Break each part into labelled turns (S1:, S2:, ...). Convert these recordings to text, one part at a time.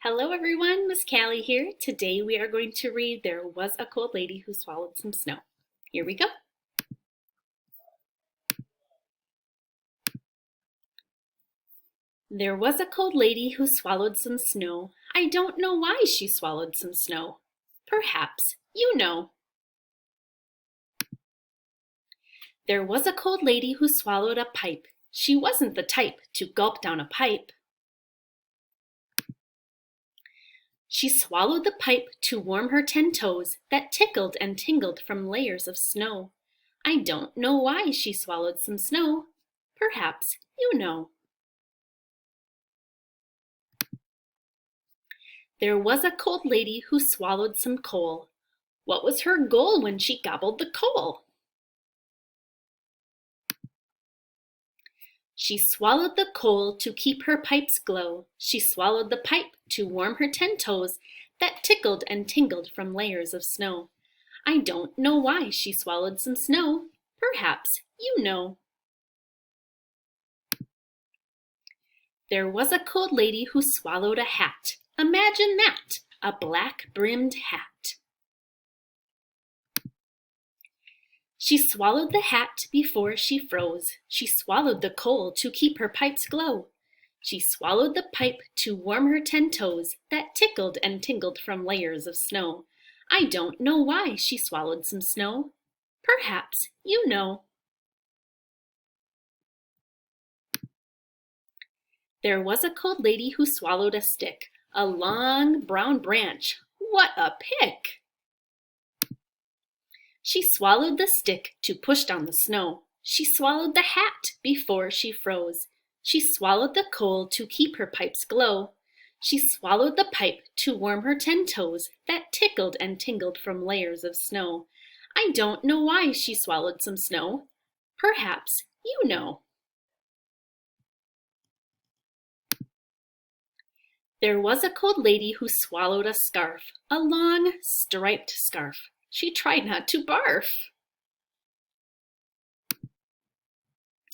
S1: Hello everyone, Miss Callie here. Today we are going to read There Was a Cold Lady Who Swallowed Some Snow. Here we go. There was a cold lady who swallowed some snow. I don't know why she swallowed some snow. Perhaps you know. There was a cold lady who swallowed a pipe. She wasn't the type to gulp down a pipe. She swallowed the pipe to warm her 10 toes that tickled and tingled from layers of snow. I don't know why she swallowed some snow. Perhaps you know. There was a cold lady who swallowed some coal. What was her goal when she gobbled the coal? She swallowed the coal to keep her pipes glow. She swallowed the pipe to warm her 10 toes that tickled and tingled from layers of snow. I don't know why she swallowed some snow. Perhaps you know. There was a cold lady who swallowed a hat. Imagine that, a black-brimmed hat. She swallowed the hat before she froze. She swallowed the coal to keep her pipes glow. She swallowed the pipe to warm her 10 toes that tickled and tingled from layers of snow. I don't know why she swallowed some snow. Perhaps you know. There was a cold lady who swallowed a stick, a long brown branch. What a pick! She swallowed the stick to push down the snow. She swallowed the hat before she froze. She swallowed the coal to keep her pipes glow. She swallowed the pipe to warm her 10 toes that tickled and tingled from layers of snow. I don't know why she swallowed some snow. Perhaps you know. There was a cold lady who swallowed a scarf, a long striped scarf. She tried not to barf.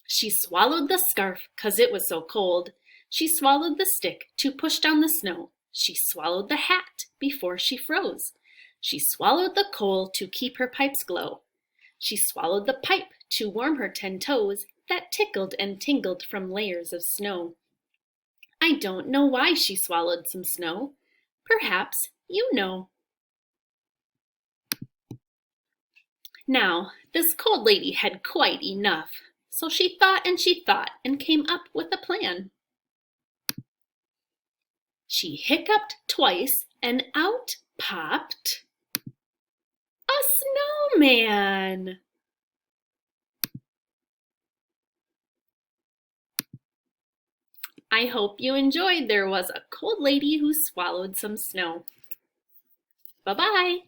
S1: She swallowed the scarf 'cause it was so cold. She swallowed the stick to push down the snow. She swallowed the hat before she froze. She swallowed the coal to keep her pipes glow. She swallowed the pipe to warm her 10 toes that tickled and tingled from layers of snow. I don't know why she swallowed some snow. Perhaps you know. Now, this cold lady had quite enough, so she thought and came up with a plan. She hiccuped twice and out popped a snowman. I hope you enjoyed There Was a Cold Lady Who Swallowed Some Snow. Bye-bye.